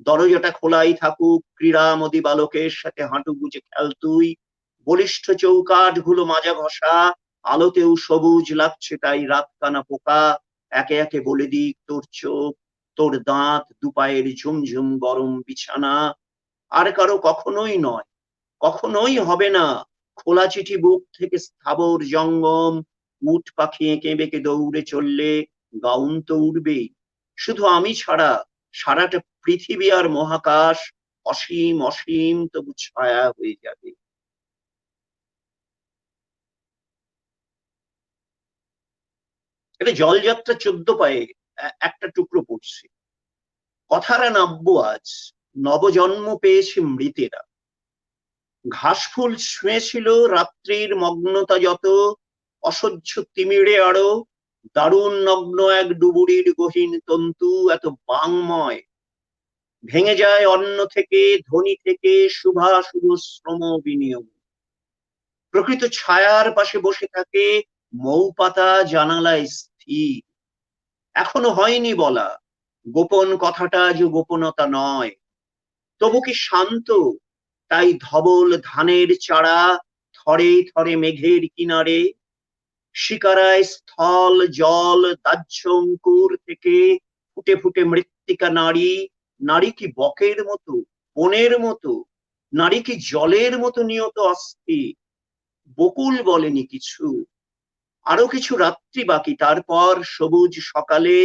দরজাটা খোলাই থাকুক, ক্রীড়ামোদী বালকের সাথে হাঁটু গুজে খেল তুই। বলিষ্ঠ চৌকাঠ গুলো মাজা ঘষা, আলোতেও সবুজ লাগছে তাই রাতকানা পোকা। একে একে বলে দিক তোর চোখ, তোর দাঁত, দুপায়ের ঝুমঝুম গরম বিছানা। আর কারো কখনোই নয়, কখনোই হবে না। খোলা চিঠি বুক থেকে স্থাবর জঙ্গম, উট পাখি এঁকে বেঁকে দৌড়ে চললে গাউন তো উড়বেই। শুধু আমি ছাড়া সারাটা পৃথিবী আর মহাকাশ অসীম অসীম তবু ছায়া হয়ে যাবে। এটা জলযাত্রা 14 পায়ে একটা টুকরো পড়ছে। কথারা নাব্য আজ, নবজন্ম পেয়েছে মৃতেরা। ঘাসফুল ছুঁয়েছিল রাত্রির মগ্নতা যত, অসহ্য তিমিরে আরো দারুণ নগ্ন এক ডুবুরির গহীন তন্তু এত বাংময়। ভেঙে যায় অন্ন থেকে, ধ্বনি থেকে, শুভাশুভ শ্রম বিনিয়োগ। প্রকৃত ছায়ার পাশে বসে থাকে মৌপাতা জানালায় স্থির। এখনো হয়নি বলা, গোপন কথাটা যে গোপনতা নয়। তবু কি শান্ত, তাই ধবল ধানের চারা থরে থরে মেঘের কিনারে। শিকারায় স্থল জল দাহ্য অঙ্কুর থেকে ফুটে ফুটে মৃত্তিকা নারী। নারী কি বকের মতো, বনের মতো? নারী কি জলের মতো নিয়ত অস্থির? বকুল বলেনি কিছু। আরো কিছু রাত্রি বাকি, তারপর সবুজ সকালে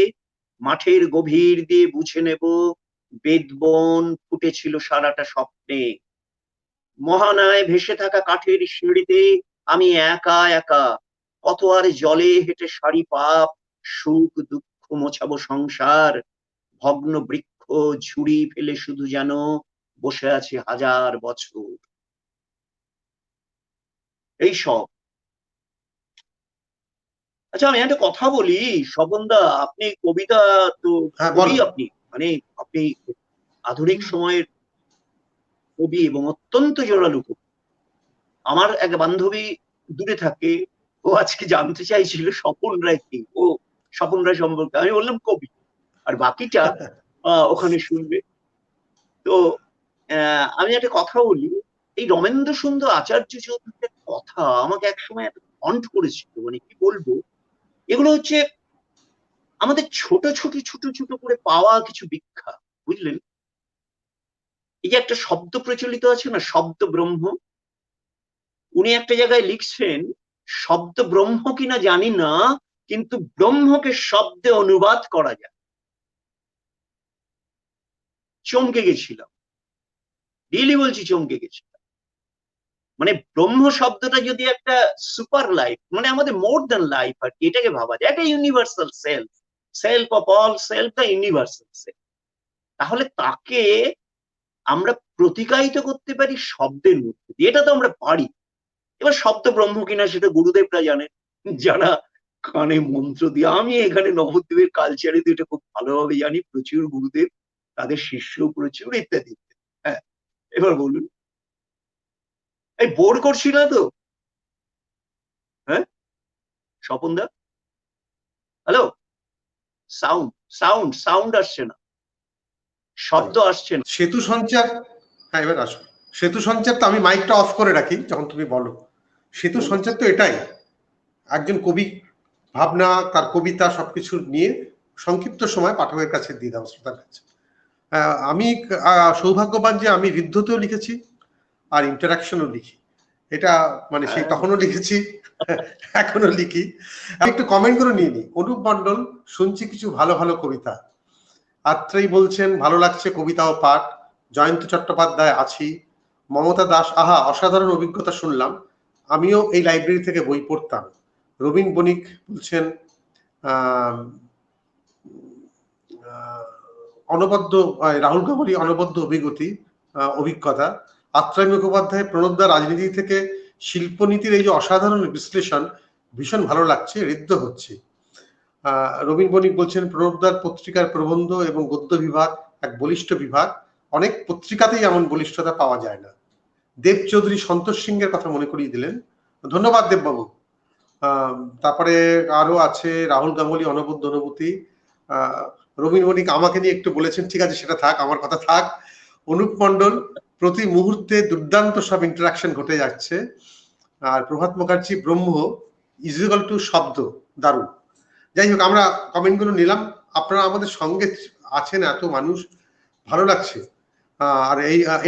মাঠের গভীর দিয়ে বুঝে নেব বেদবন ফুটেছিল সারাটা স্বপ্নে। মহানায় ভেসে থাকা কাঠের সিঁড়িতে আমি একা একা, কত আর জলে হেঁটে সারি পাপ, সুখ দুঃখ মোছাবো সংসার। ভগ্ন বৃক্ষ ঝুড়ি ফেলে শুধু যেন বসে আছে হাজার বছর। এই সব। আচ্ছা, আমি একটা কথা বলি স্বপনদা, আপনি কবিতা তো কবি, আপনি মানে আপনি আধুনিক সময়ের কবি এবং অত্যন্ত জোরালো কবি। আমার এক বান্ধবী দূরে থাকে, ও আজকে জানতে চাইছিল স্বপন রায় কি, ও স্বপন রায় সম্পর্কে। আমি বললাম কবি, আর বাকিটা ওখানে শুনবে। তো আমি একটা কথা বলি, এই রমেন্দ্র সুন্দর আচার্য চৌধুরীর কথা আমাকে একসময় হন্ট করেছিল, মানে কি বলবো। এগুলো হচ্ছে আমাদের ছোট ছোট ছোট ছোট করে পাওয়া কিছু ভিক্ষা, বুঝলেন? এই যে একটা শব্দ প্রচলিত আছে না, শব্দ ব্রহ্ম। উনি একটা জায়গায় লিখছেন, শব্দ ব্রহ্ম কিনা জানি না, কিন্তু ব্রহ্মকে শব্দে অনুবাদ করা যায়। চমকে গেছিলাম, রিয়েলি বলছি, চমকে গেছিলাম। মানে ব্রহ্ম শব্দটা যদি একটা সুপার লাইফ, মানে আমাদের মোর দ্যান লাইফ আর কি, এটাকে ভাবা যায় একটা universal self, self of all self, the universal self, তাহলে তাকে আমরা প্রতিকায়িত করতে পারি শব্দের মধ্যে দিয়ে। এটা তো আমরা পারি। এবার শব্দ ব্রহ্ম কিনা সেটা গুরুদেবরা জানেন, যারা কানে মন্ত্র দিয়ে। আমি এখানে নবদ্বীপের কালচারে তো এটা খুব ভালোভাবে জানি, প্রচুর গুরুদেব, তাদের শিষ্য প্রচুর, ইত্যাদি। হ্যাঁ, এবার বলুন, এই বোর করছি না তো? হ্যাঁ স্বপন দা, হ্যালো, সাউন্ড সাউন্ড সাউন্ড আসছে না, শব্দ আসছে না। সেতু সঞ্চার, হ্যাঁ এবার আসো। সেতু সঞ্চার তো আমি মাইকটা অফ করে রাখি যখন তুমি বলো। সেতু সঞ্চার তো এটাই, একজন কবি ভাবনা, তার কবিতা সবকিছু নিয়ে সংক্ষিপ্ত সময় পাঠকের কাছে দিয়ে দাও, শ্রোতার কাছে। আমি সৌভাগ্যবান যে আমি ঋদ্ধতেও লিখেছি আর ইন্টারাকশনও লিখি। এটা মানে সেই তখনও লিখেছি, এখনো লিখি। আমি একটু কমেন্ট করে নিয়ে নিই। অনুপ মণ্ডল, শুনছি কিছু ভালো ভালো কবিতা। আত্রেই বলছেন ভালো লাগছে কবিতা ও পাঠ। জয়ন্ত চট্টোপাধ্যায় আছি। মমতা দাস, আহা অসাধারণ অভিজ্ঞতা শুনলাম, আমিও এই লাইব্রেরি থেকে বই পড়তাম। রবীন বণিক বলছেন অনবদ্য, রাহুল গাঙ্গুলি অনবদ্য অভিজ্ঞতা। আত্রাই মুখোপাধ্যায়, প্রণবদা রাজনীতি থেকে শিল্পনীতির এই যে অসাধারণ বিশ্লেষণ ভীষণ ভালো লাগছে, ঋদ্ধ হচ্ছে। রবীন বণিক বলছেন, প্রণবদার পত্রিকার প্রবন্ধ এবং গদ্য বিভাগ এক বলিষ্ঠ বিভাগ, অনেক পত্রিকাতেই এমন বলিষ্ঠতা পাওয়া যায় না। দেব চৌধুরী সন্তোষ সিংহের কথা মনে করিয়ে দিলেন, ধন্যবাদ দেববাবু। তারপরে আরো আছে রাহুল গাঙ্গুলি, অনবদ্য অনুভূতি। রবীন বণিক আমাকে নিয়ে একটু বলেছেন, ঠিক আছে সেটা থাক, আমার কথা থাক। অনুপ মন্ডল, প্রতি মুহূর্তে দুর্দান্ত সব ইন্টারাকশন ঘটে যাচ্ছে। আর প্রভাত মুখার্জি, ব্রহ্ম ইজ ইকুয়াল টু শব্দ, দারুণ। যাই হোক, আমরা কমেন্ট গুলো নিলাম, আপনারা আমাদের সঙ্গে আছেন, এত মানুষ, ভালো লাগছে। আর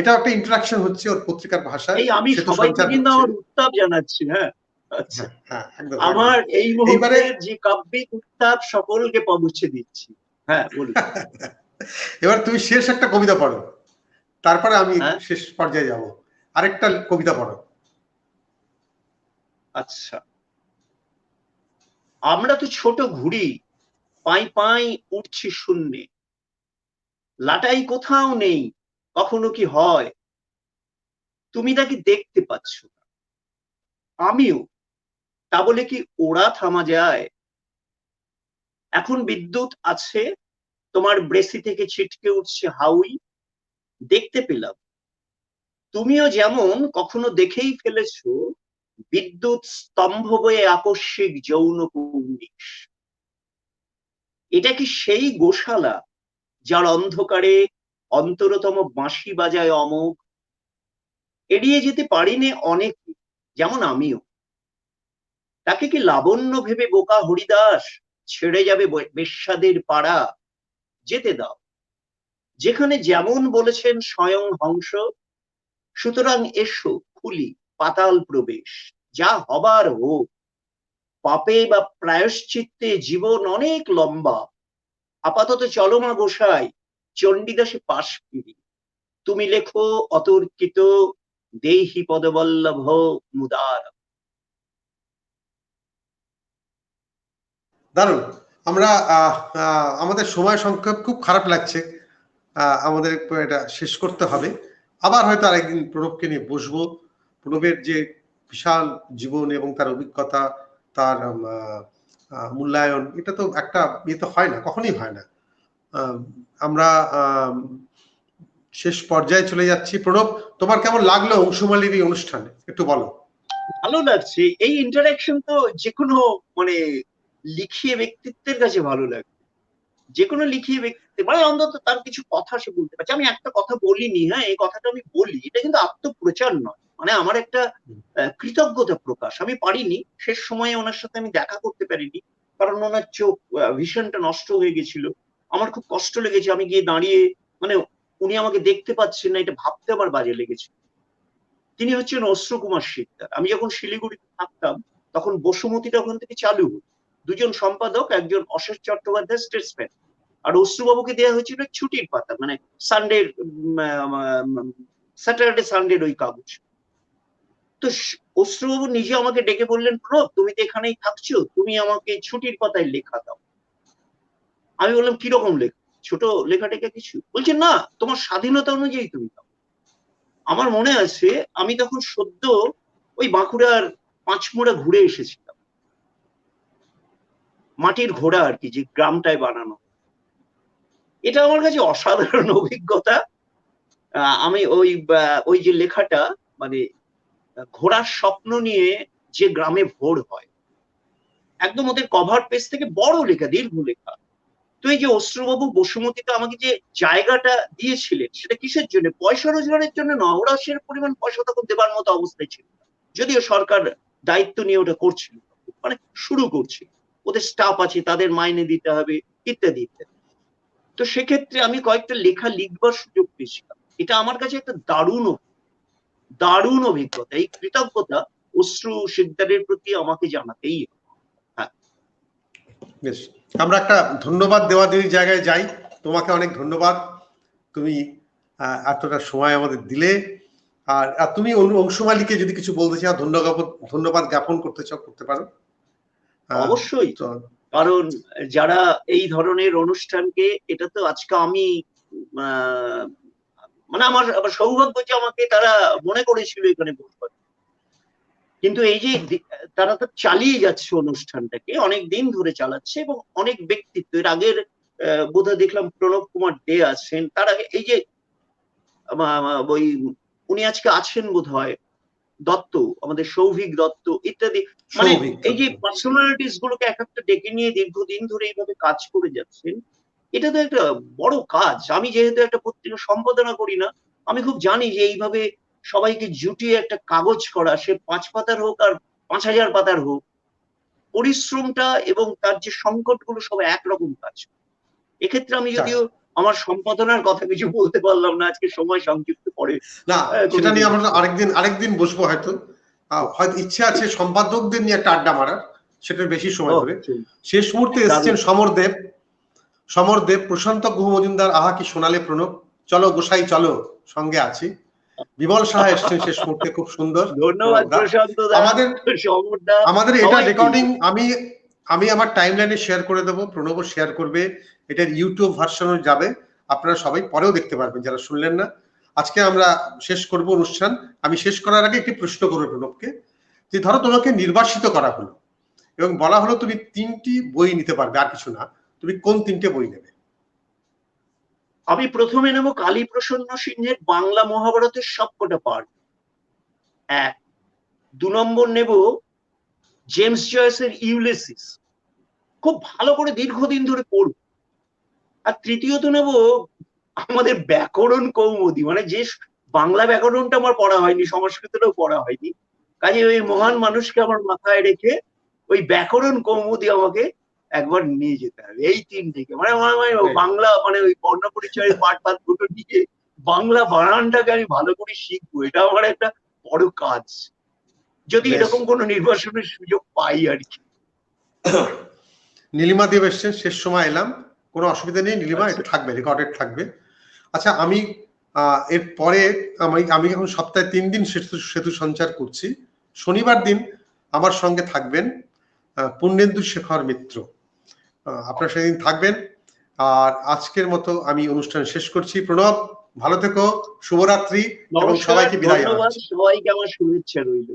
এটা একটা ইন্টারাকশন হচ্ছে ওর পত্রিকার ভাষায়, আমি সেতু সবাইকে সঞ্চার কিন্তু হচ্ছে। আমার উত্তাপ জানাচ্ছি। হ্যাঁ, আচ্ছা, হ্যাঁ, একদম। আমার এই এইবারে মুহূর্তে যে কাব্যিক উত্তাপ সকলকে পৌঁছে দিচ্ছি। হ্যাঁ, বলুন। এবার তুমি শেষ একটা কবিতা পড়ো, তারপরে আমি হ্যাঁ, শেষ পর্যায়ে যাব। আরেকটা কবিতা পড়ো। আচ্ছা। আমরা তো ছোট ঘুড়ি, পাই পাই উঠছি শূন্যে, লাটাই কোথাও নেই, কখনো কি হয়, তুমি তাকে দেখতে পাচ্ছ না, আমিও, তা বলে কি ওরা থামা যায়? এখন বিদ্যুৎ আছে, তোমার ব্রেসি থেকে ছিটকে উঠছে হাউই, দেখতে পেলাম। তুমিও যেমন কখনো দেখেই ফেলেছো বিদ্যুৎ স্তম্ভ বয়ে আকস্মিক যৌন কুর্নিশ। এটা কি সেই গোশালা যার অন্ধকারে অন্তরতম বাঁশি বাজায় অমোঘ? এড়িয়ে যেতে পারিনে অনেকে, যেমন আমিও। তাকে কি লাবণ্য ভেবে বোকা হরিদাস ছেড়ে যাবে বেশ্যাদের পাড়া? যেতে দাও, যেখানে যেমন বলেছেন স্বয়ং হংস। সুতরাং এসো, খুলি পাতাল প্রবেশ, যা হবার হোক। পাপে বা প্রায়শ্চিত্তে জীবন অনেক লম্বা। আপাতত চলমা গোসাই, চণ্ডীদাসে পাশ ফিরি। তুমি লেখো অতর্কিত, দেহি পদবল্লভ মুদার। দারুণ। আমরা আমাদের সময় সংক্ষেপ, খুব খারাপ লাগছে, আমাদের এটা শেষ করতে হবে। আবার হয়তো আরেকদিন প্রণবকে নিয়ে বসবো। প্রণবের যে বিশাল জীবন এবং তার অভিজ্ঞতা, তার মূল্যায়ন, এটা তো একটা ইয়ে তো হয় না, কখনোই হয় না। আমরা শেষ পর্যায়ে চলে যাচ্ছি। প্রণব, তোমার কেমন লাগলো অংশুমালির এই অনুষ্ঠানে, একটু বলো। ভালো লাগছে। এই ইন্টারাকশন তো যে কোনো মানে লিখিয়ে ব্যক্তিত্বের কাছে ভালো লাগে। যে কোনো লিখিয়ে ব্যক্তিত্ব মানে অন্তত তার কিছু কথা সে বলতে পারছে। আমি একটা কথা বলিনি, হ্যাঁ, এই কথাটা আমি বলি, এটা কিন্তু আত্মপ্রচার নয়, মানে আমার একটা কৃতজ্ঞতা প্রকাশ। আমি পারিনি, শেষ সময়ে ওনার সাথে আমি দেখা করতে পারিনি, কারণ ওনার চোখ ভিশনটা নষ্ট হয়ে গেছিল। আমার খুব কষ্ট লেগেছে, আমি গিয়ে দাঁড়িয়ে, মানে উনি আমাকে দেখতে পাচ্ছেন না, এটা ভাবতে আমার বাজে লেগেছে। তিনি হচ্ছেন অশ্রু কুমার শিকদার। আমি যখন শিলিগুড়িতে থাকতাম তখন বসুমতীটা ওখান থেকে চালু হতো। দুজন সম্পাদক, একজন অশেষ চট্টোপাধ্যায় স্টেটসম্যান, আর অশ্রুবাবুকে দেওয়া হয়েছিল ছুটির পাতা, মানে সানডে, স্যাটারডে সানডের ওই কাগজ। তো অশ্রুবাবু নিজে আমাকে ডেকে বললেন, প্রণব তুমি তো এখানেই থাকছো, তুমি আমাকে ছুটির পাতায় লেখা দাও। আমি বললাম কিরকম লেখা, ছোট লেখা টেখা কিছু? বলছে না, তোমার স্বাধীনতা অনুযায়ী তুমি দাও। আমার মনে আছে আমি তখন সদ্য ওই বাঁকুড়ার পাঁচমোড়া ঘুরে এসেছিলাম, মাটির ঘোড়া আর কি, যে গ্রামটায় বানানো। এটা আমার কাছে অসাধারণ অভিজ্ঞতা। আমি ওই যে লেখাটা, মানে ঘোড়ার স্বপ্ন নিয়ে যে গ্রামে ভোর হয়, একদম ওদের কভার পেজ থেকে বড় লেখা, দীর্ঘ লেখা। তো এই যে অশ্রুবাবু বসুমতীতে আমাকে যে জায়গাটা দিয়েছিলেন, সেটা কিসের জন্য? পয়সা রোজগারের জন্য নয়, ওরা সে পরিমাণ পয়সা তখন দেবার মতো অবস্থায় ছিল, যদিও সরকার দায়িত্ব নিয়ে ওটা করছিল, মানে শুরু করছে, ওদের স্টাফ আছে, তাদের মাইনে দিতে হবে, ইত্যাদি ইত্যাদি। তো সেক্ষেত্রে আমি কয়েকটা লেখা লিখবার সুযোগ পেয়েছিলাম। এটা আমার কাছে একটা দারুণ অভিজ্ঞতা। এই কৃতজ্ঞতা অশ্রু শিকদারের প্রতি আমাকে জানাতেই হবে। হ্যাঁ, বেশ, আমরা একটা ধন্যবাদ দেওয়া দেওয়ার জায়গায় যাই। তোমাকে অনেক ধন্যবাদ, তুমি এতটা সময় আমাদের দিলে। আর তুমি অংশুমালীকে যদি কিছু বলতে চাও, ধন্যবাদ জ্ঞাপন করতে চাও, করতে পারো। অবশ্যই। কারণ যারা এই ধরনের অনুষ্ঠানকে, এটা তো আজকে আমি মানে আমার সৌভাগ্য যে আমাকে তারা মনে করেছিল এখানে বসবার। কিন্তু এই যে তারা তো চালিয়ে যাচ্ছে অনুষ্ঠানটাকে, অনেক দিন ধরে চালাচ্ছে, এবং অনেক ব্যক্তিত্ব এর আগের বোধহয় দেখলাম প্রণব কুমার দে আছেন, তার আগে এই যে ওই উনি আজকে আছেন বোধহয় দত্ত, আমাদের সৌভিক দত্ত ইত্যাদি, মানে এই যে পার্সোনালিটিস গুলোকে এক একটা ডেকে নিয়ে দীর্ঘদিন ধরে এইভাবে কাজ করে যাচ্ছেন, এটা তো একটা বড় কাজ। আমি যেহেতু একটা পত্রিকা সম্পাদনা করি না, আমি খুব জানি যে এইভাবে সবাইকে জুটিয়ে একটা কাগজ করা, সে 5 পাতার হোক আর 5000 পাতার হোক, পরিশ্রমটা এবং তার যে সংকটগুলো সব একরকম কাজ। এক্ষেত্রে আমি যদিও আমার সম্পাদনার কথা কিছু বলতে পারলাম না, আজকে সময় সংক্ষিপ্ত পড়ে না, সেটা নিয়ে আমরা আরেকদিন বসবো হয়তো ইচ্ছে আছে সম্পাদকদের নিয়ে একটা আড্ডা মারার, সেটার বেশি সময় ধরে। শেষ মুহূর্তে এসেছেন সমরদেব, প্রশান্ত গুহ মজুমদার, আহা কি শোনালে প্রণব, চলো গোসাই চলো, সঙ্গে আছি। বিমল সাহা এসছেন শেষ মুহূর্তে, খুব সুন্দর, ধন্যবাদ প্রশান্ত। আমাদের এটা রেকর্ডিং আমি আমার টাইমলাইনে শেয়ার করে দেবো, প্রণবও শেয়ার করবে, এটার ইউটিউব ভার্সনও যাবে, আপনারা সবাই পরেও দেখতে পারবেন যারা শুনলেন না। আজকে আমরা শেষ করব অনুষ্ঠান। আমি শেষ করার আগে একটি প্রশ্ন করবো প্রণবকে, যে ধরো তোমাকে নির্বাসিত করা হলো এবং বলা হলো তুমি 3টি বই নিতে পারবে, আর কিছু না, তুমি কোন 3টে বই নেবে? আমি প্রথমে নেব কালীপ্রসন্ন সিংহের বাংলা মহাভারতের সবকটা পার্ট, 1। 2 নম্বর নেব জেমস জয়েসের ইউলিসিস, খুব ভালো করে দীর্ঘদিন ধরে পড়ব। আর তৃতীয়ত নেব আমাদের ব্যাকরণ কৌমুদী, মানে যে বাংলা ব্যাকরণটা আমার পড়া হয়নি, সংস্কৃতটাও পড়া হয়নি, কাজে ওই মহান মানুষকে আমার মাথায় রেখে ওই ব্যাকরণ কৌমুদী আমাকে একবার নিয়ে যেতে হবে। এই 3টিকে মানে বাংলা, মানে ওই বর্ণ পরিচয়ের পাঠ দুটো নিয়ে বাংলা বানানটাকে আমি ভালো করে শিখবো, এটা আমার একটা বড় কাজ, যদি এরকম কোনো নির্বাচনের সুযোগ পাই আর কি। নীলিমা দেব এসছেন, শেষ সময় এলাম, কোনো অসুবিধা নেই নীলিমা, এটা থাকবে, রেকর্ডেড থাকবে। আচ্ছা, আমি এর পরে আমি এখন সপ্তাহে 3 দিন সেতু সঞ্চার করছি। শনিবার দিন আমার সঙ্গে থাকবেন পূর্ণেন্দু শেখর মিত্র, আপনারা সেদিন থাকবেন। আর আজকের মতো আমি অনুষ্ঠান শেষ করছি। প্রণব, ভালো থেকো, শুভরাত্রি এবং সবাইকে বিদায় জানাচ্ছি। সবাইকে আমার শুভেচ্ছা রইল।